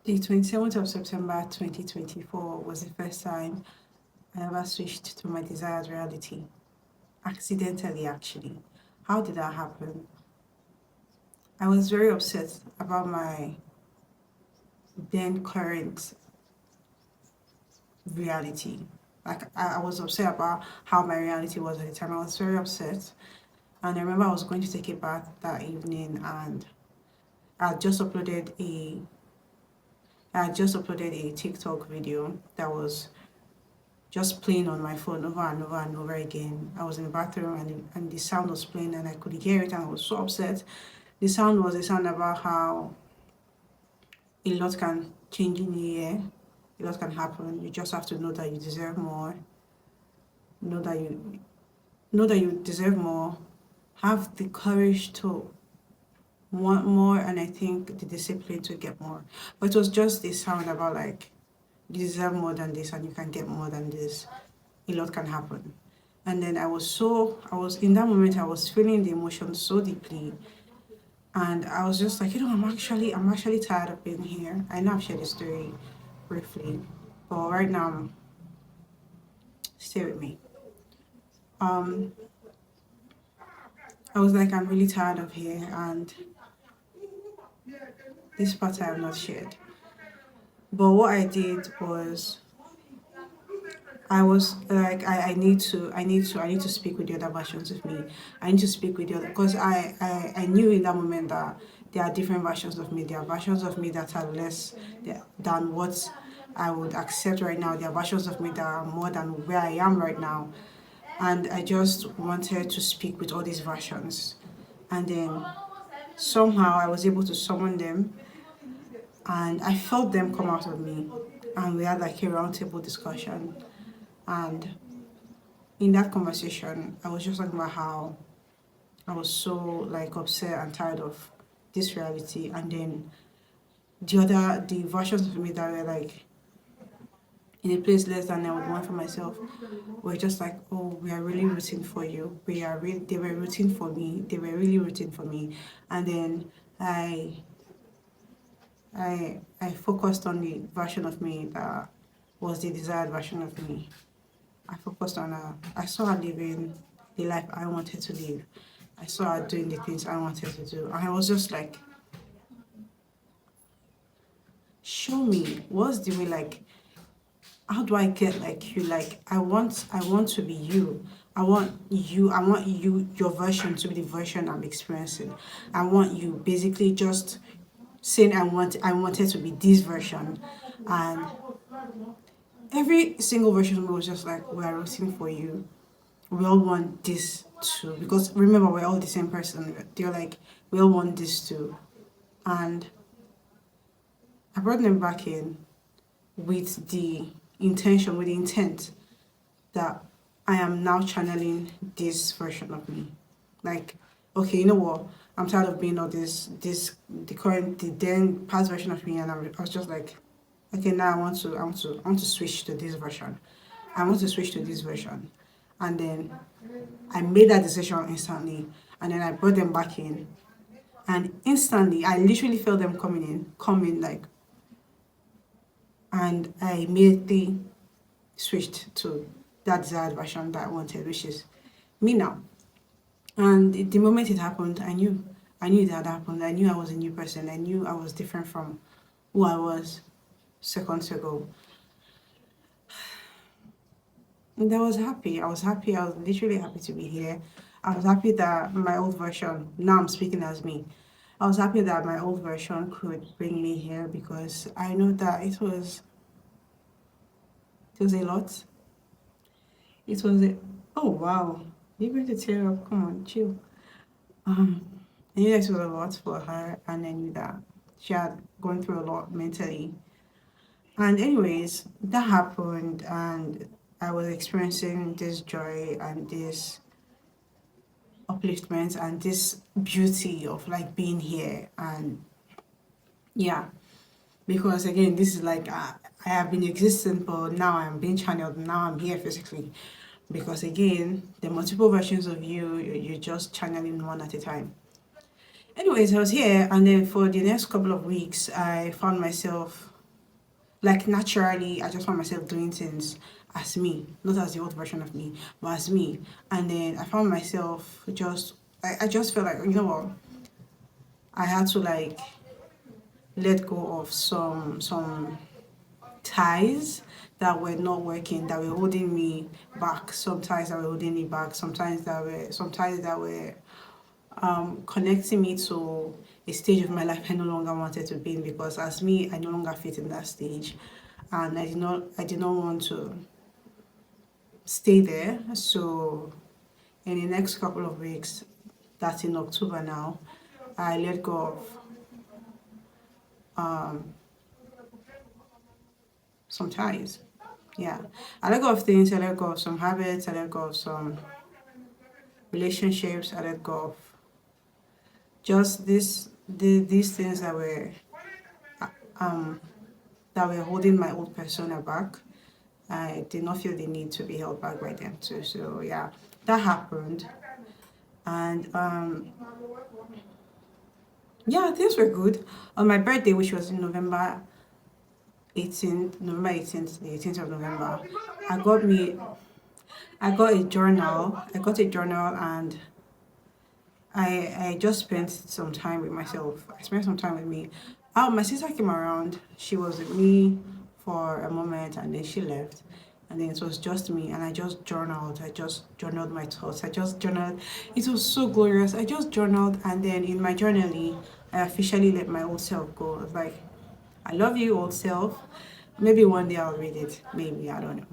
The 27th of September 2024 was the first time I ever switched to my desired reality. Accidentally, actually. How did that happen? I was very upset about my then current reality. Like, I was upset about how my reality was at the time. I was very upset. And I remember I was going to take a bath that evening, and I had just uploaded a I had just uploaded a TikTok video that was just playing on my phone over and over and over again. I was in the bathroom, and the sound was playing, and I could hear it, and I was so upset. The sound was a sound about how a lot can change in a year, a lot can happen. You just have to know that you deserve more, know that you deserve more, have the courage to want more, and I think the discipline to get more. But it was just a sound about like you deserve more than this and you can get more than this. A lot can happen. And then I was in that moment, I was feeling the emotion so deeply. And I was just like, I'm actually tired of being here. I know I've shared the story briefly, but right now, stay with me. Um, I was like, I'm really tired of here, and this part I have not shared. But what I did was I was like, I need to speak with the other versions of me. I need to speak with the other, because I knew in that moment that there are different versions of me. There are versions of me that are less than what I would accept right now. There are versions of me that are more than where I am right now. And I just wanted to speak with all these versions. And then somehow I was able to summon them, and I felt them come out of me. And we had like a roundtable discussion. And in that conversation, I was just talking about how I was so like upset and tired of this reality. And then the versions of me that were like in a place less than I would want for myself were just like, oh, we are really rooting for you. They were rooting for me. They were really rooting for me. And then I focused on the version of me that was the desired version of me. I focused on her. I saw her living the life I wanted to live. I saw her doing the things I wanted to do. And I was just like, show me, what's the way, like, how do I get like you? Like, I want to be you. I want you, your version to be the version I'm experiencing. I want you basically just saying I wanted to be this version. And every single version of me was just like, we are rooting for you. We all want this too. Because remember, we're all the same person. They're like, we all want this too. And I brought them back in with the with the intent that I am now channeling this version of me. Like, okay, you know what? I'm tired of being all the then past version of me, and I was just like, okay, now I want to switch to this version. I want to switch to this version. And then I made that decision instantly, and then I brought them back in, and instantly I literally felt them coming like, and I immediately switched to that desired version that I wanted, which is me now. And the moment it happened, I knew it had happened. I knew I was a new person. I knew I was different from who I was seconds ago. And I was happy. I was happy. I was literally happy to be here. I was happy that my old version, now I'm speaking as me. I was happy that my old version could bring me here, because I know that it was a lot. It was a, oh wow, you're going to tear up. Come on, chill. Um, I knew this was a lot for her, and I knew that she had gone through a lot mentally. And anyways, that happened, and I was experiencing this joy and this upliftment and this beauty of like being here. And yeah, because again, this is like I have been existing, but now I'm being channeled. Now I'm here physically, because again, the multiple versions of you're just channeling one at a time. Anyways, I was here, and then for the next couple of weeks, I found myself like naturally, I just found myself doing things as me, not as the old version of me, but as me. And then I found myself just, I just felt like, you know what, I had to like let go of some ties that were not working, that were holding me back. Some ties that were holding me back. Some ties that were connecting me to a stage of my life I no longer wanted to be in, because as me, I no longer fit in that stage, and I did not want to stay there. So in the next couple of weeks, that's in October now, I let go of some ties. Yeah, I let go of things. I let go of some habits. I let go of some relationships. I let go of just these things um that were holding my old persona back. I did not feel the need to be held back by them too. So yeah, that happened, and yeah, things were good. On my birthday, which was in November 18th, the 18th of November, I got me I got a journal. I got a journal, and I just spent some time with myself. I spent some time with me. Oh, my sister came around. She was with me for a moment, and then she left. And then it was just me, and I just journaled. I just journaled my thoughts. I just journaled. It was so glorious. I just journaled, and then in my journaling, I officially let my old self go. I was like, I love you, old self. Maybe one day I'll read it. Maybe, I don't know.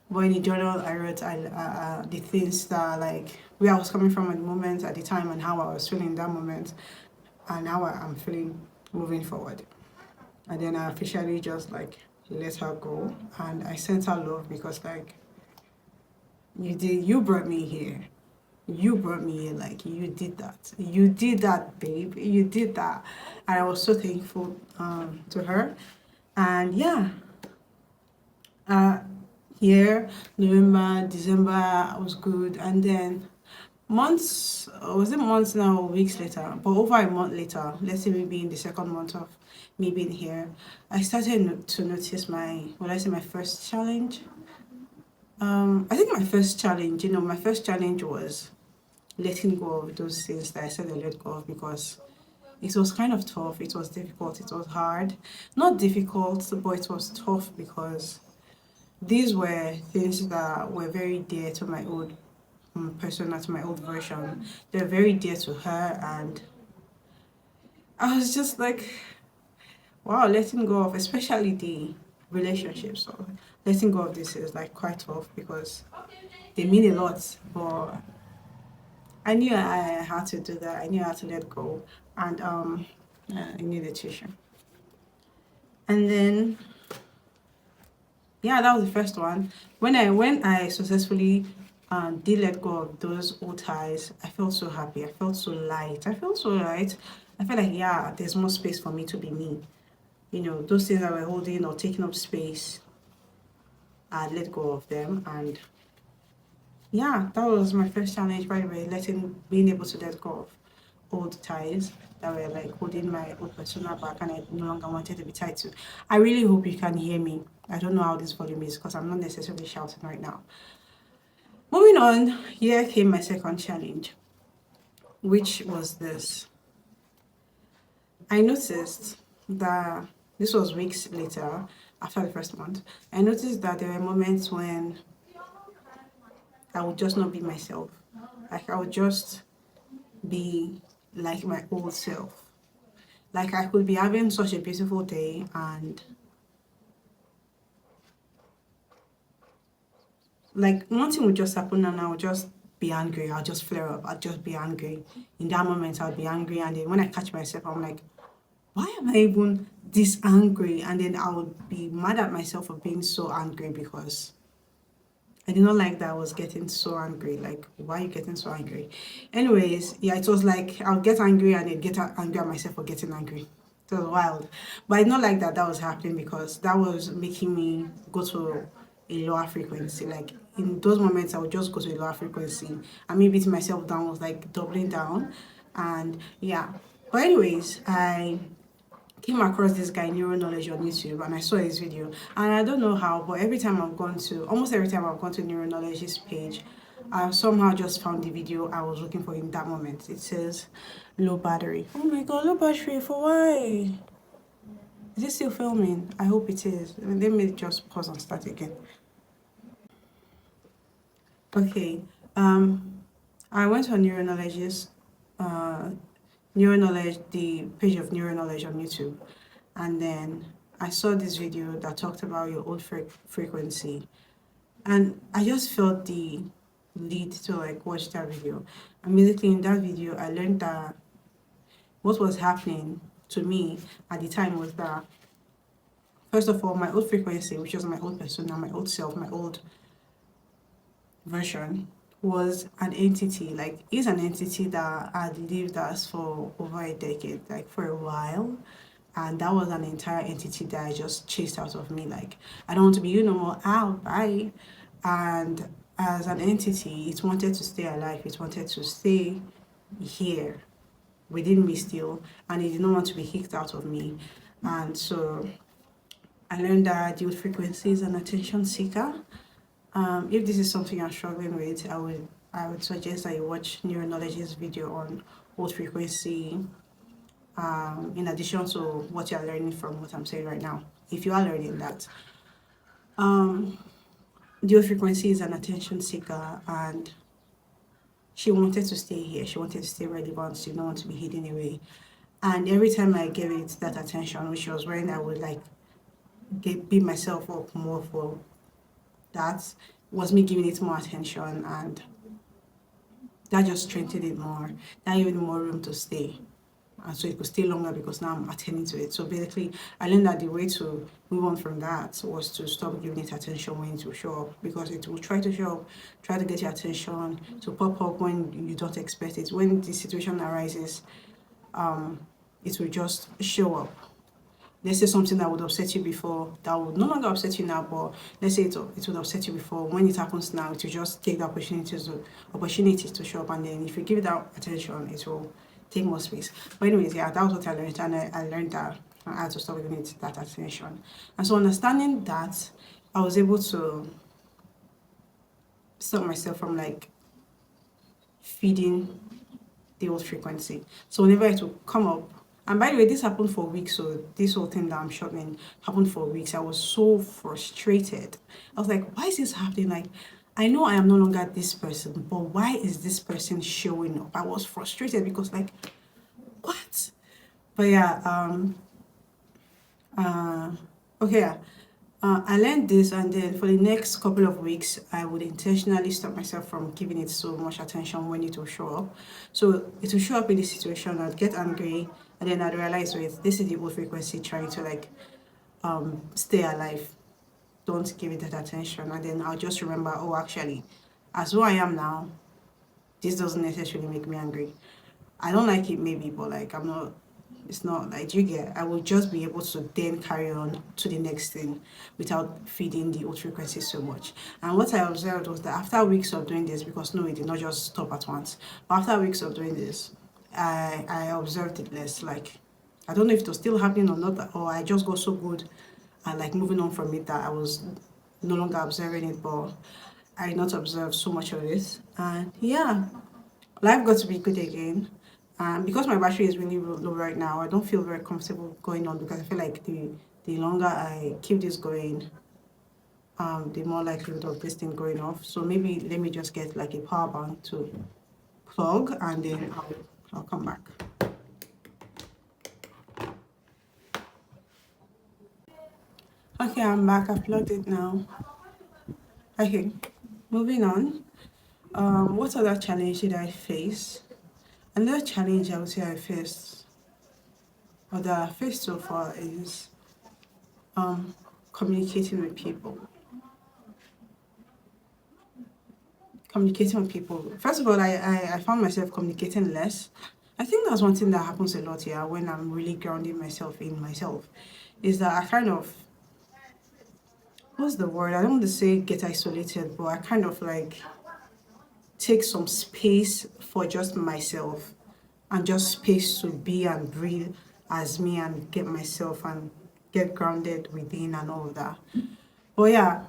But in the journal, I wrote the things that, like, where I was coming from at the moment, at the time, and how I was feeling in that moment, and how I'm feeling moving forward. And then I officially just like let her go, and I sent her love, because like, you brought me here. You brought me here, like you did that. You did that, babe. You did that, and I was so thankful to her. And yeah, uh, here, November, December was good, and then months, was it months now or weeks later, but over a month later, let's say maybe in the second month of me being here, I started to notice my first challenge. I think my first challenge was letting go of those things that I said I let go of, because it was kind of tough, it was difficult, it was hard. Not difficult, but it was tough, because these were things that were very dear to my old persona, to my old version. They're very dear to her, and I was just like, wow, letting go of, especially the relationships. So letting go of this is like quite tough, because they mean a lot. But I knew I had to do that. I knew I had to let go, and I needed to. And then yeah, that was the first one. When I successfully did let go of those old ties, I felt so happy. I felt so light. I felt like, yeah, there's more space for me to be me. You know, those things that were holding or taking up space, I let go of them. And yeah, that was my first challenge, by the way, being able to let go of old ties that were like holding my old persona back, and I no longer wanted to be tied to. I really hope you can hear me. I don't know how this volume is, because I'm not necessarily shouting right now. Moving on, here came my second challenge, which was this. I noticed that this was weeks later, after the first month. I noticed that there were moments when I would just not be myself. Like, I would just be like my old self. Like, I could be having such a beautiful day, and like nothing would just happen, and I would just be angry. I'll just flare up. I'll just be angry. In that moment, I'll be angry, and then when I catch myself, I'm like, why am I even this angry? And then I would be mad at myself for being so angry, because I did not like that I was getting so angry. Like, why are you getting so angry? Anyways, yeah, it was like I'll get angry and then get angry at myself for getting angry. It was wild. But I did not like that was happening, because that was making me go to a lower frequency. Like, in those moments, I would just go to a lower frequency. And me beating myself down was like doubling down. And yeah. But anyways, I came across this guy Neuro Knowledge on YouTube, and I saw his video, and I don't know how, but almost every time I've gone to Neuro Knowledge's page, I somehow just found the video I was looking for in that moment. It says low battery. Oh my god, low battery for why? Is it still filming? I hope it is. Let me just pause and start again. Okay. I went on Neuro Knowledge's Neuro Knowledge, the page of Neuro Knowledge on YouTube, and then I saw this video that talked about your old frequency, and I just felt the lead to like watch that video. And basically in that video, I learned that what was happening to me at the time was that, first of all, my old frequency, which was my old persona, my old self, my old version, was an entity, like is an entity that had lived us for over a decade, like for a while. And that was an entire entity that I just chased out of me. Like, I don't want to be you no more. Out, bye. And as an entity, it wanted to stay alive. It wanted to stay here within me still, and it did not want to be kicked out of me. And so I learned that the frequency is an attention seeker. If this is something you're struggling with, I would suggest that you watch Neuro Knowledge's video on old frequency, in addition to what you're learning from what I'm saying right now, if you are learning that. The old frequency is an attention seeker, and she wanted to stay here. She wanted to stay relevant. She didn't want to be hidden away. And every time I gave it that attention, which was when I would like beat myself up more for that, was me giving it more attention, and that just strengthened it more. That gave it more room to stay. And so it could stay longer because now I'm attending to it. So basically, I learned that the way to move on from that was to stop giving it attention when it will show up, because it will try to show up, try to get your attention, to pop up when you don't expect it. When the situation arises, it will just show up. Let's say something that would upset you before, that would no longer upset you now, but let's say it would upset you before. When it happens now, it will just take the opportunity to show up, and then if you give it that attention, it will take more space. But anyways, yeah, that was what I learned, and I learned that I had to stop giving it that attention. And so understanding that, I was able to stop myself from like feeding the old frequency. So whenever it will come up, and by the way, this happened for weeks. So this whole thing that I'm showing happened for weeks. I was so frustrated. I was like, why is this happening? Like, I know I am no longer this person, but why is this person showing up? I was frustrated because like, what? But yeah, okay, yeah. I learned this, and then for the next couple of weeks, I would intentionally stop myself from giving it so much attention when it will show up. So it will show up in this situation, I'd get angry, and then I'd realize, wait, this is the old frequency trying to like stay alive. Don't give it that attention. And then I'll just remember, oh, actually, as who I am now, this doesn't necessarily make me angry. I don't like it maybe, but like it's not like, you get, I will just be able to then carry on to the next thing without feeding the old frequency so much. And what I observed was that after weeks of doing this, because no, it did not just stop at once, but after weeks of doing this, I observed it less. Like, I don't know if it was still happening or not, or I just got so good and like moving on from it that I was no longer observing it, but I did not observe so much of it. And yeah, life got to be good again. And because my battery is really low right now, I don't feel very comfortable going on, because I feel like the longer I keep this going, the more likelihood of this thing going off. So maybe let me just get like a power bank to plug, and then I'll come back. Okay, I'm back. I've plugged it now. Okay, moving on. What other challenge did I face? Another challenge I would say I faced, or that I faced so far, is communicating with people. Communicating with people. First of all, I found myself communicating less. I think that's one thing that happens a lot here when I'm really grounding myself in myself, is that I kind of, what's the word? I don't want to say get isolated, but I kind of like take some space for just myself, and just space to be and breathe as me and get myself and get grounded within and all of that. But yeah,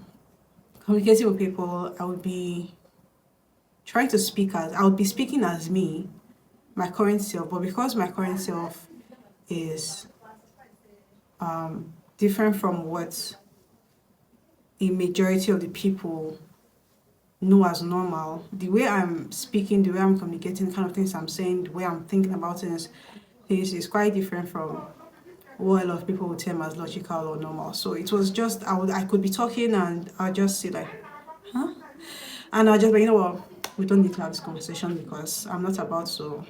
communicating with people, I would be trying to speak as, I would be speaking as me, my current self. But because my current self is different from what a majority of the people know as normal, the way I'm speaking, the way I'm communicating, the kind of things I'm saying, the way I'm thinking about things, is quite different from what a lot of people would term as logical or normal. So it was just, I could be talking and I'll just say like, huh? And I'll just be, you know what, we don't need to have this conversation because I'm not about to.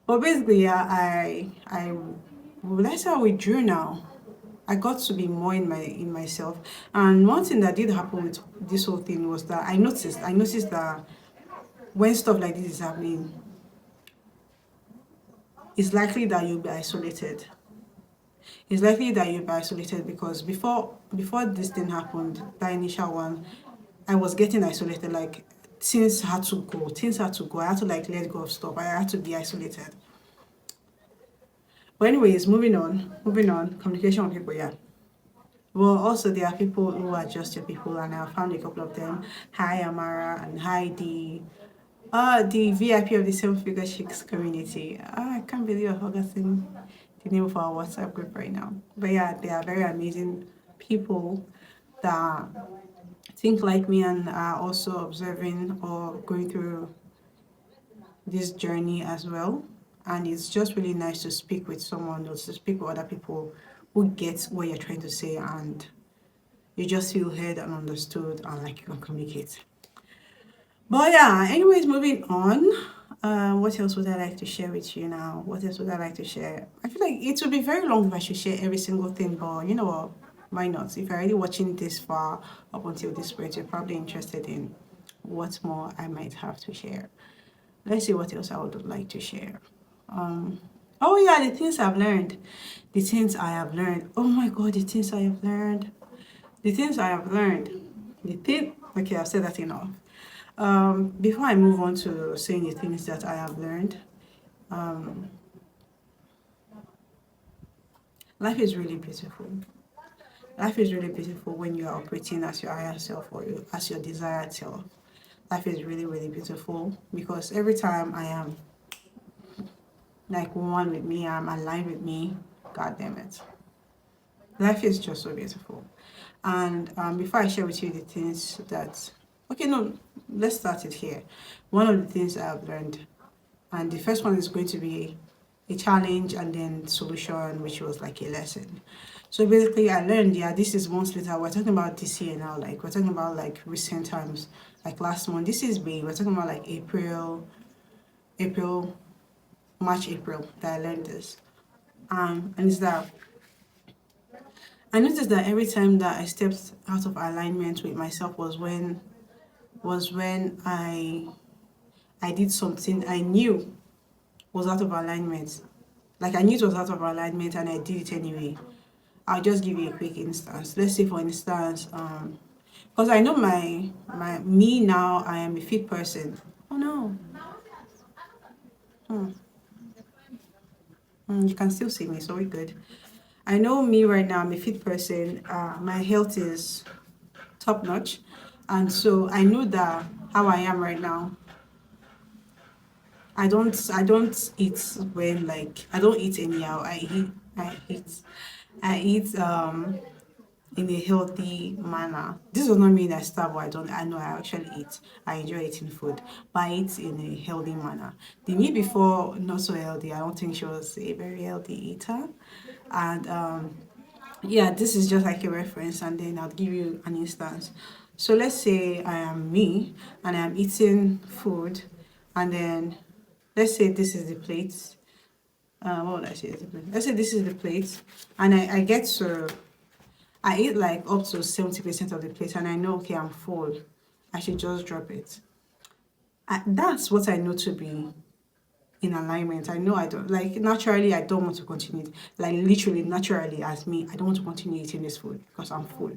But basically, yeah, let's say I withdrew now. I got to be more in myself. And one thing that did happen with this whole thing was that I noticed that when stuff like this is happening, it's likely that you'll be isolated. It's likely that you'll be isolated because before this thing happened, that initial one, I was getting isolated. Like things had to go. Things had to go. I had to like let go of stuff. I had to be isolated. But anyways, moving on. Moving on. Communication with people, yeah. Well, also there are people who are just your people, and I found a couple of them. Hi, Amara, and hi, the VIP of the Seven Figure Chicks community. I can't believe I've forgotten the name of our WhatsApp group right now. But yeah, they are very amazing people that think like me and are also observing or going through this journey as well. And it's just really nice to speak with someone or to speak with other people who get what you're trying to say, and you just feel heard and understood and like you can communicate. But yeah, anyways, moving on. What else would I like to share with you now? What else would I like to share? I feel like it would be very long if I should share every single thing, but you know what? Why not? If you're already watching this far up until this point, you're probably interested in what more I might have to share. Let's see what else I would like to share. Oh yeah, the things I've learned. The things I have learned. Oh my god, the things I have learned. The things I have learned. Okay, I've said that enough. Before I move on to saying the things that I have learned, life is really beautiful. Life is really beautiful when you are operating as your higher self or as your desired self. Life is really, really beautiful because every time I am like one with me, I'm aligned with me, god damn it. Life is just so beautiful. And before I share with you the things that, okay, no, let's start it here. One of the things I've learned, and the first one is going to be a challenge and then solution, which was like a lesson. So basically, I learned, yeah, this is months later. We're talking about this year now, like we're talking about like recent times, like last month. This is May. We're talking about like April, March, April that I learned this. And it's that I noticed that every time that I stepped out of alignment with myself was when I did something I knew was out of alignment. Like I knew it was out of alignment and I did it anyway. I'll just give you a quick instance. Let's say for instance, because I know my me now, I am a fit person. Oh no. You can still see me, so we're good. I know me right now, I'm a fit person. My health is top notch. And so I know that how I am right now, I don't eat when like I don't eat anyhow. I eat in a healthy manner. This does not mean I starve or I know I actually eat. I enjoy eating food, but I eat in a healthy manner. The me before not so healthy, I don't think she was a very healthy eater. And yeah, this is just like a reference and then I'll give you an instance. So let's say I am me and I'm eating food and then let's say this is the plate. What would I say is the plate? Let's say this is the plate and I eat like up to 70% of the plate and I know, okay, I'm full. I should just drop it. That's what I know to be in alignment. I know I don't, like naturally, I don't want to continue. Like literally, naturally, as me, I don't want to continue eating this food because I'm full.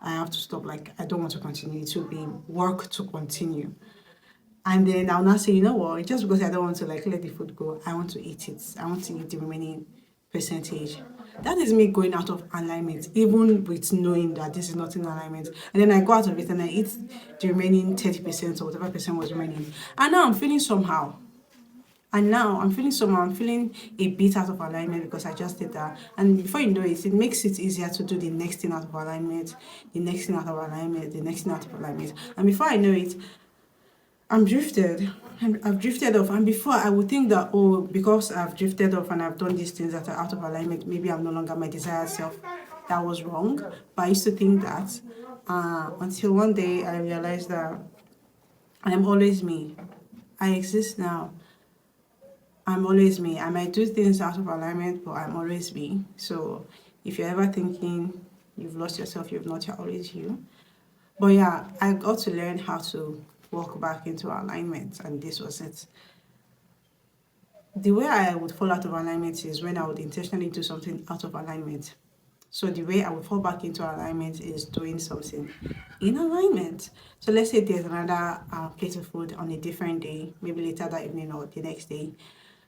I have to stop. Like, I don't want to continue. It will be work to continue. And then I'll not say, you know what, just because I don't want to like let the food go, I want to eat it. I want to eat the remaining percentage. That is me going out of alignment, even with knowing that this is not in alignment. And then I go out of it and I eat the remaining 30% or whatever percent was remaining. And now I'm feeling somehow. And now I'm feeling somehow, I'm feeling a bit out of alignment because I just did that. And before you know it, it makes it easier to do the next thing out of alignment, the next thing out of alignment, the next thing out of alignment. And before I know it, I'm drifted. I've drifted off. And before I would think that, oh, because I've drifted off and I've done these things that are out of alignment, maybe I'm no longer my desired self. That was wrong. But I used to think that until one day I realized that I am always me. I exist now. I'm always me. I might do things out of alignment, but I'm always me. So if you're ever thinking you've lost yourself, you've not, you're always you. But yeah, I got to learn how to walk back into alignment, and this was it. The way I would fall out of alignment is when I would intentionally do something out of alignment. So the way I would fall back into alignment is doing something in alignment. So let's say there's another plate of food on a different day, maybe later that evening or the next day,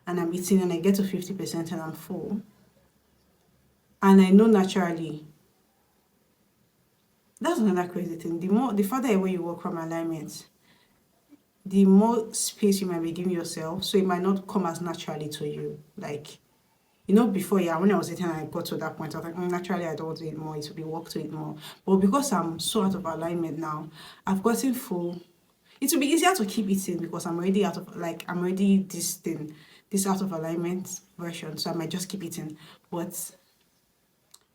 and I'm eating and I get to 50% and I'm full. And I know naturally, that's another crazy thing. The further away you walk from alignment, the more space you might be giving yourself, so it might not come as naturally to you. Like, before, yeah, when I was eating and I got to that point, I was like, naturally, I don't want to eat more. It will be work to eat more. But because I'm so out of alignment now, I've gotten full. It will be easier to keep eating because I'm already this out of alignment version. So I might just keep eating. But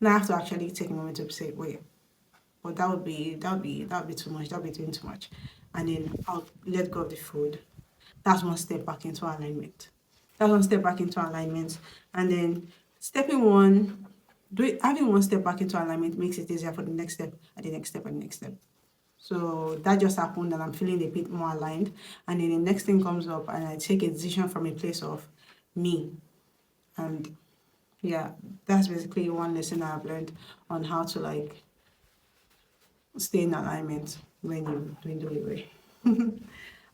now I have to actually take a moment to say, wait, but that would be too much. That would be doing too much. And then I'll let go of the food. That's one step back into alignment. And then having one step back into alignment makes it easier for the next step, and the next step, and the next step. So that just happened, and I'm feeling a bit more aligned. And then the next thing comes up, and I take a decision from a place of me. And yeah, that's basically one lesson I've learned on how to stay in alignment when you dwindle away.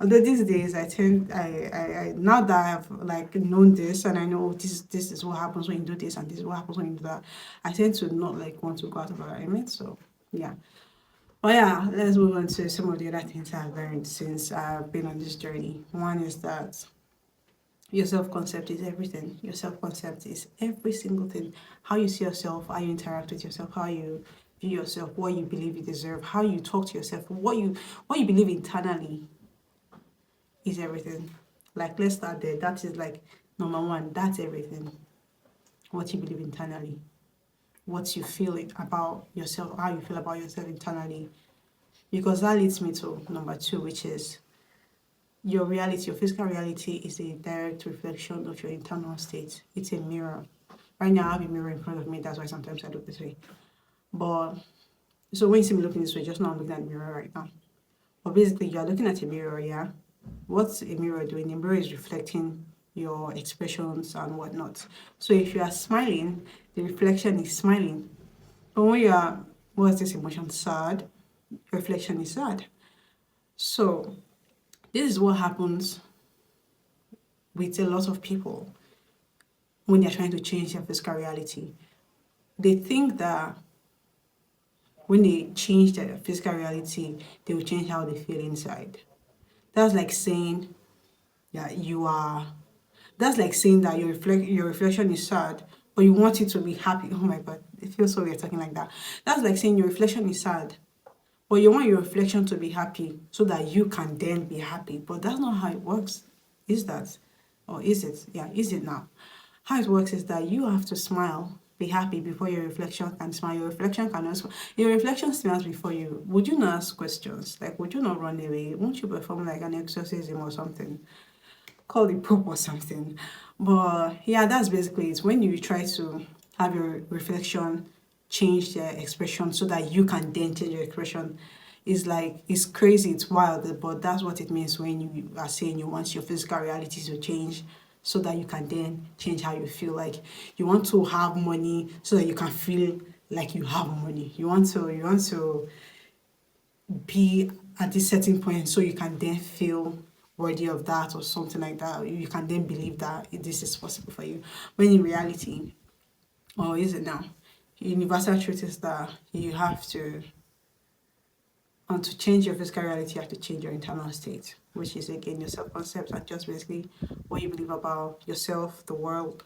Although these days I now that I've known this and I know this is what happens when you do this and this is what happens when you do that, I tend to not want to go out of alignment. So yeah. But yeah, let's move on to some of the other things I've learned since I've been on this journey. One is that your self-concept is everything. Your self-concept is every single thing. How you see yourself, how you interact with yourself, how you view yourself, what you believe you deserve, how you talk to yourself, what you believe internally is everything. Let's start there. That is number one. That's everything. What you believe internally, what you feel about yourself, how you feel about yourself internally, because that leads me to number two, which is your reality. Your physical reality is a direct reflection of your internal state. It's a mirror. Right now I have a mirror in front of me. That's why sometimes I look this way. But so when you see me looking this way, just now I'm looking at the mirror right now. But basically you're looking at a mirror, yeah. What's a mirror doing? A mirror is reflecting your expressions and whatnot. So if you are smiling, the reflection is smiling. But when you are, what's this emotion? Sad, reflection is sad. So this is what happens with a lot of people when they're trying to change their physical reality. They think that when they change their physical reality, they will change how they feel inside. That's like saying that your reflection is sad, but you want it to be happy. Oh my God, it feels so weird talking like that. That's like saying your reflection is sad, but you want your reflection to be happy so that you can then be happy. But that's not how it works, is that? Or is it? Yeah, is it now? How it works is that you have to smile, be happy before your reflection can smile. Your reflection cannot smile. Your reflection smiles before you. Would you not ask questions? Would you not run away? Won't you perform an exorcism or something? Call it Pope or something. But yeah, that's basically it. When you try to have your reflection change their expression so that you can then change your expression, it's crazy, it's wild, but that's what it means when you are saying you want your physical reality to change so that you can then change how you feel. You want to have money so that you can feel like you have money. You want to be at this certain point so you can then feel worthy of that or something like that, you can then believe that this is possible for you. When in reality, or is it now? Universal truth is that you have to, and to change your physical reality, you have to change your internal state, which is again your self-concept and just basically what you believe about yourself, the world,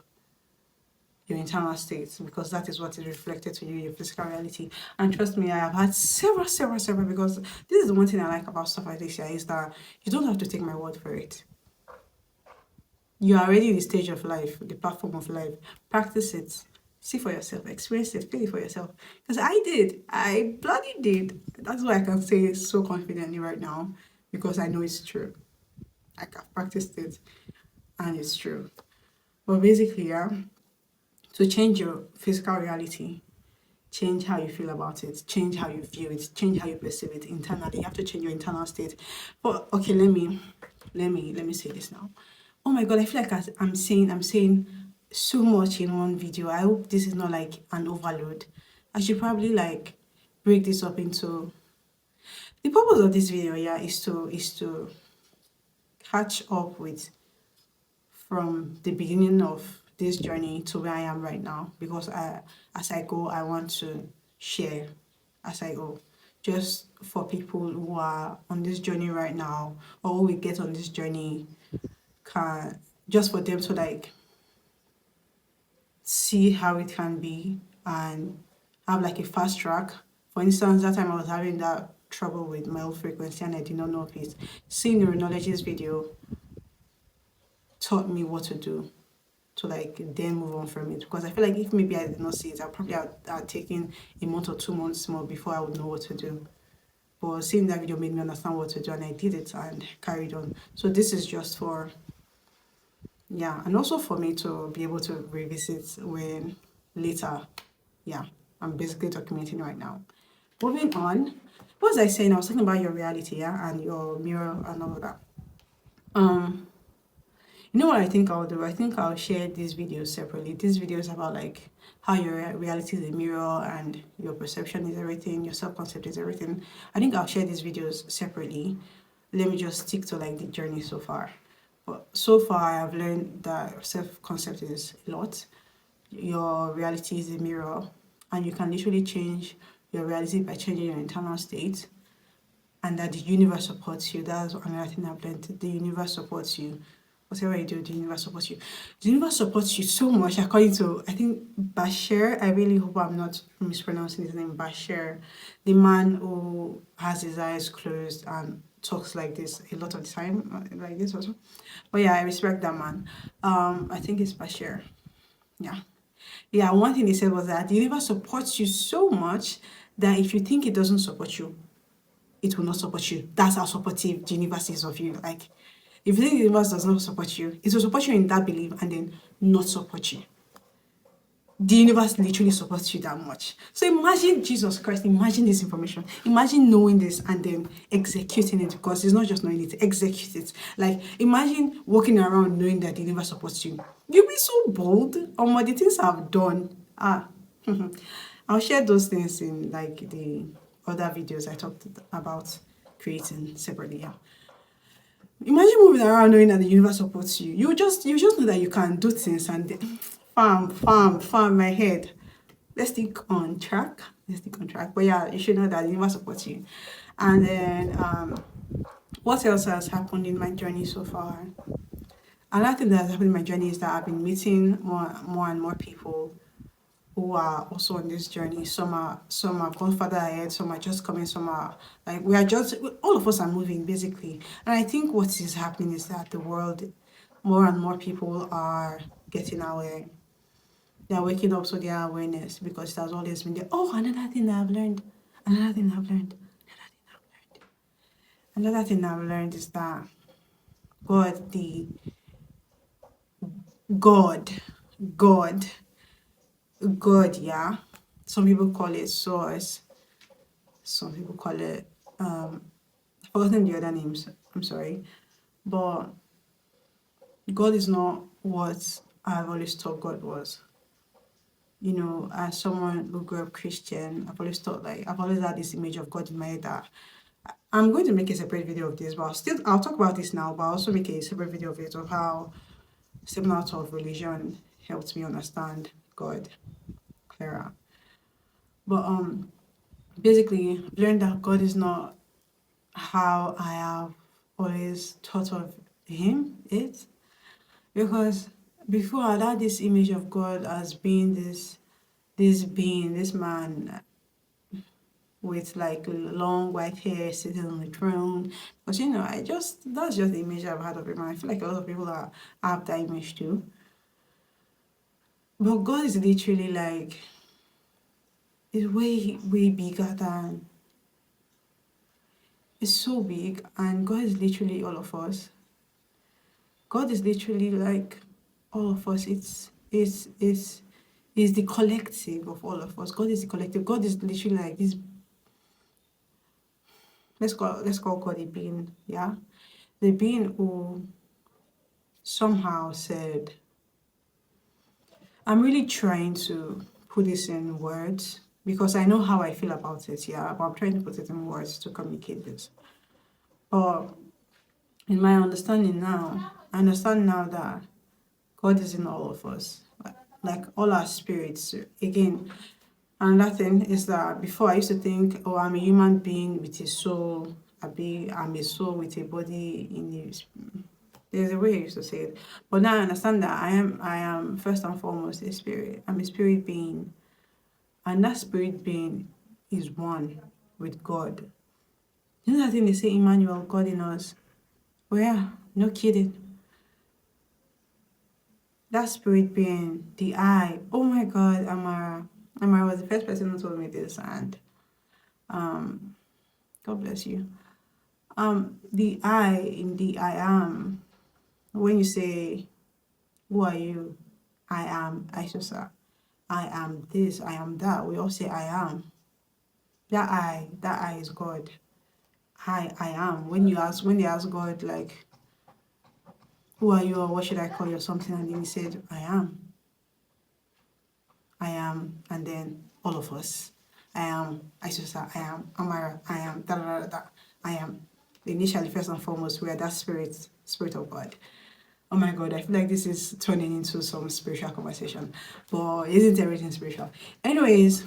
your internal state, because that is what is reflected to you, your physical reality. And trust me, I have had several, because this is the one thing I like about stuff like this here, is that you don't have to take my word for it. You are already in the stage of life, the platform of life. Practice it. See for yourself, experience it, feel it for yourself. Because I bloody did. That's why I can say it so confidently right now, because I know it's true. Like I've practiced it and it's true. But basically, yeah, to change your physical reality, change how you feel about it, change how you view it, change how you perceive it internally. You have to change your internal state. But okay, let me say this now. Oh my god, I feel like I'm saying so much in one video. I hope this is not like an overload. I should probably like break this up into, the purpose of this video, yeah, is to catch up with from the beginning of this journey to where I am right now, because as I go, I want to share as I go, just for people who are on this journey right now, or who will get on this journey, can, just for them to like see how it can be and have like a fast track. For instance, that time I was having that trouble with male frequency and I did not know of it. Seeing the Neuronologist video taught me what to do to like then move on from it, because I feel like if maybe I did not see it, I probably had taken a month or 2 months more before I would know what to do. But seeing that video made me understand what to do and I did it and carried on. So this is just for, yeah, and also for me to be able to revisit when later. Yeah, I'm basically documenting right now. Moving on, what was I saying? I was talking about your reality, yeah, and your mirror and all of that. Um, you know what I think I'll do? I think I'll share these videos separately. These videos about like how your reality is a mirror and your perception is everything, your self-concept is everything. I think I'll share these videos separately. Let me just stick to like the journey so far. But so far, I have learned that self-concept is a lot. Your reality is a mirror, and you can literally change your reality by changing your internal state, and that the universe supports you. That's another thing I've learned. The universe supports you. Whatever you do, the universe supports you. The universe supports you so much, according to, I think, Bashir. I really hope I'm not mispronouncing his name. Bashir, the man who has his eyes closed and talks like this a lot of the time, like this also. But yeah, I respect that man. I think it's Bashir. Yeah. Yeah, one thing he said was that the universe supports you so much that if you think it doesn't support you, it will not support you. That's how supportive the universe is of you. Like, if you think the universe does not support you, it will support you in that belief and then not support you. The universe literally supports you that much. So imagine Jesus Christ, imagine this information. Imagine knowing this and then executing it, because it's not just knowing it, execute it. Like, imagine walking around knowing that the universe supports you. You'll be so bold on what the things I've done. I'll share those things in like the other videos I talked about creating separately. Yeah. Imagine moving around knowing that the universe supports you. You just know that you can do things and farm my head. Let's stick on track. But yeah, you should know that the universe supports you. And then what else has happened in my journey so far? Another thing that has happened in my journey is that I've been meeting more and more people who are also on this journey. Some are gone further ahead, some are just coming, some are like, we are just, all of us are moving basically. And I think what is happening is that the world, more and more people are getting aware. They're waking up to their awareness, because it has always been there. Oh, another thing I've learned. Another thing I've learned is that God, the God, God, God, yeah. Some people call it source. Some people call it I've forgotten the other names. I'm sorry. But God is not what I've always thought God was. You know, as someone who grew up Christian, I've always thought, like, I've always had this image of God in my head that I'm going to make a separate video of this, but I'll talk about this now, but I'll also make a separate video of it, of how similar of religion helped me understand God clearer. But basically learned that God is not how I have always thought of it, because before I had this image of God as being this man with like long white hair sitting on the throne. But that's just the image I've had of him. And I feel like a lot of people have that image too. But God is literally like, is way bigger than, it's so big, and God is literally all of us. God is literally like all of us. It's the collective of all of us. God is the collective. God is literally like this. Let's call God a being, yeah? The being who somehow said, I'm really trying to put this in words because I know how I feel about it, yeah, but I'm trying to put it in words to communicate this. But in my understanding now, I understand now that God is in all of us, like all our spirits. Again, another thing is that before I used to think, oh, I'm a human being with a soul. I'm a soul with a body in the. There's a way I used to say it, but now I understand that I am first and foremost a spirit. I'm a spirit being, and that spirit being is one with God. You know that thing they say, Emmanuel, God in us. Well, yeah, no kidding. That spirit being, the I. Oh my God, Amara was the first person who told me this, and God bless you. The I in the I am. When you say, who are you? I am Aisha. I am this, I am that. We all say I am. That I is God. I am. When they ask God like, who are you or what should I call you or something, and then he said, I am. I am, and then all of us. I am Aisha, I am Amara, I am da da da da. I am. Initially, first and foremost, we are that spirit of God. Oh my God, I feel like this is turning into some spiritual conversation, but isn't everything spiritual? Anyways,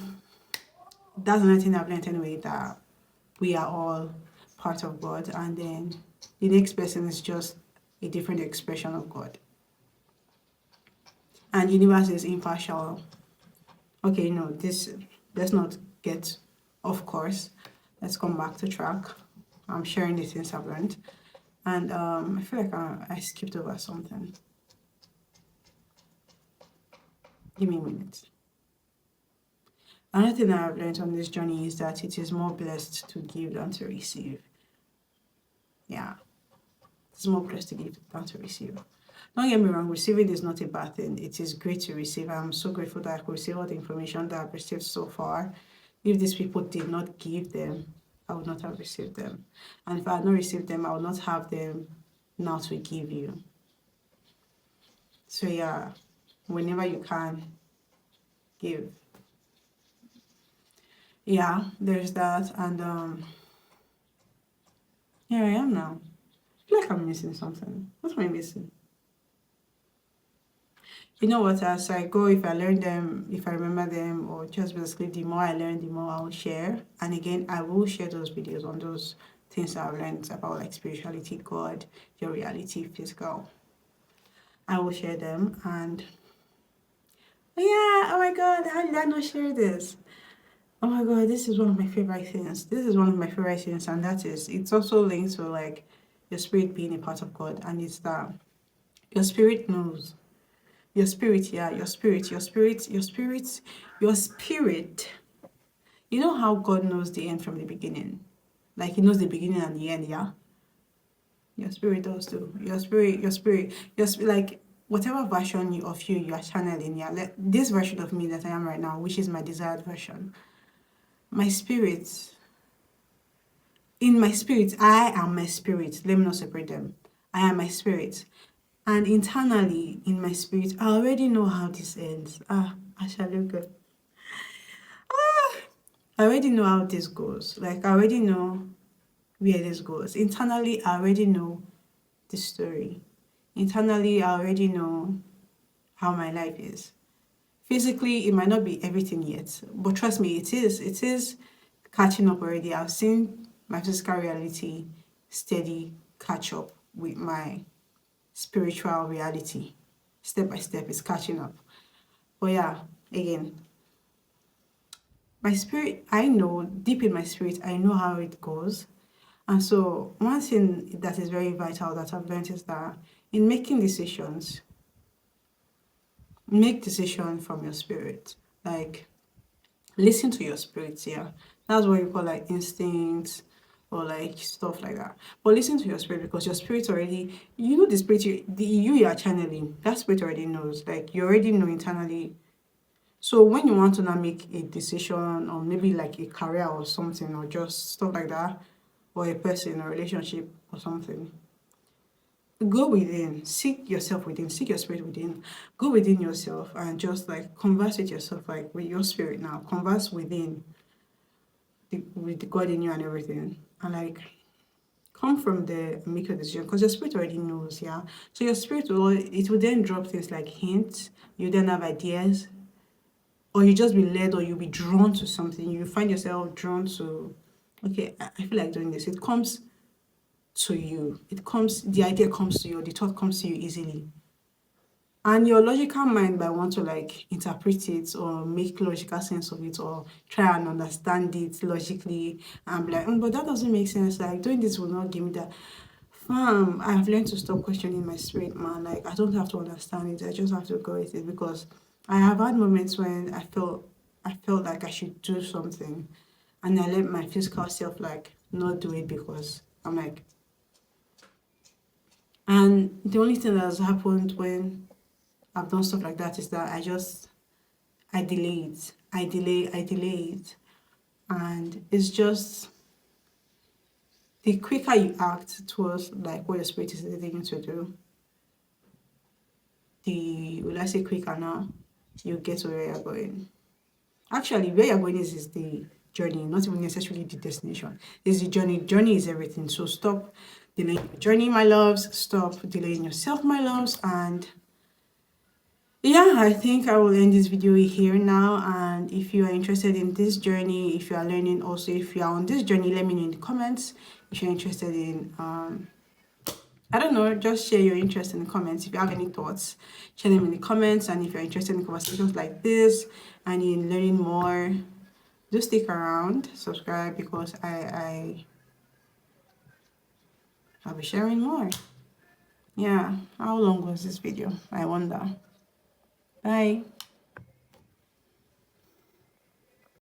that's another thing I've learned anyway, that we are all part of God, and then the next person is just a different expression of God. And universe is impartial. Okay, no, this, let's not get off course. Let's come back to track. I'm sharing the things I've learned. And I feel like I skipped over something. Give me a minute. Another thing I've learned on this journey is that it is more blessed to give than to receive. Yeah, it's more blessed to give than to receive. Don't get me wrong, receiving is not a bad thing. It is great to receive. I'm so grateful that I could receive all the information that I've received so far. If these people did not give them, I would not have received them. And if I had not received them, I would not have them now to give you. So yeah, whenever you can, give. Yeah, there's that. And here I am now. I feel like I'm missing something. What am I missing? You know what, as I go, if I learn them, if I remember them, or just basically the more I learn, the more I will share. And again, I will share those videos on those things I've learned about, like spirituality, God, your reality, physical. I will share them. And yeah, oh my God, how did I not share this? Oh my God, this is one of my favorite things. This is one of my favorite things, and that is, it's also linked to like your spirit being a part of God, and it's that your spirit knows. Your spirit, yeah, your spirit, your spirit, your spirit, your spirit. You know how God knows the end from the beginning? Like he knows the beginning and the end, yeah? Your spirit does too. Like whatever version of you are channeling, yeah. This version of me that I am right now, which is my desired version. My spirit, in my spirit, I am my spirit. Let me not separate them. I am my spirit. And internally, in my spirit, I already know how this ends. I shall look good. I already know how this goes. Like, I already know where this goes. Internally, I already know the story. Internally, I already know how my life is. Physically, it might not be everything yet, but trust me, it is. It is catching up already. I've seen my physical reality steady catch up with my spiritual reality. Step by step, it's catching up. But yeah, again, my spirit, I know, deep in my spirit, I know how it goes. And so, one thing that is very vital that I've learned is that in making decisions, make decision from your spirit. Like, listen to your spirit, yeah. That's what you call like instincts or like stuff like that. But listen to your spirit because your spirit already, you know, the spirit you are channeling, that spirit already knows. Like, you already know internally. So when you want to now make a decision or maybe like a career or something or just stuff like that, or a person or relationship or something, go within, seek yourself within, seek your spirit within, go within yourself and just like converse with yourself, like with your spirit now, converse within with the God in you and everything, and like come from there and make your decision because your spirit already knows, yeah. So your spirit will, it will then drop things like hints, you then have ideas, or you just be led or you'll be drawn to something, you find yourself drawn to, okay, I feel like doing this. It comes to you, it comes, the idea comes to you, the thought comes to you easily. And your logical mind might want to like interpret it or make logical sense of it or try and understand it logically and be like, but that doesn't make sense. Like doing this will not give me that. Fam, I've learned to stop questioning my spirit, man. Like I don't have to understand it. I just have to go with it because I have had moments when I felt like I should do something and I let my physical self like not do it because I'm like, and the only thing that has happened when I've done stuff like that is that I delay it. I delay it. And it's just the quicker you act towards like what your spirit is leading you to do, the will I say quicker now, you get to where you're going. Actually, where you're going is the journey, not even necessarily the destination. It's the journey. Journey is everything. So stop delaying your journey, my loves. Stop delaying yourself, my loves, and yeah, I think I will end this video here now. And if you are interested in this journey, if you are learning, also if you are on this journey, let me know in the comments. If you're interested in I don't know, just share your interest in the comments. If you have any thoughts, share them in the comments. And if you're interested in conversations like this and in learning more, do stick around, subscribe because I'll be sharing more. Yeah, how long was this video? I wonder. Bye.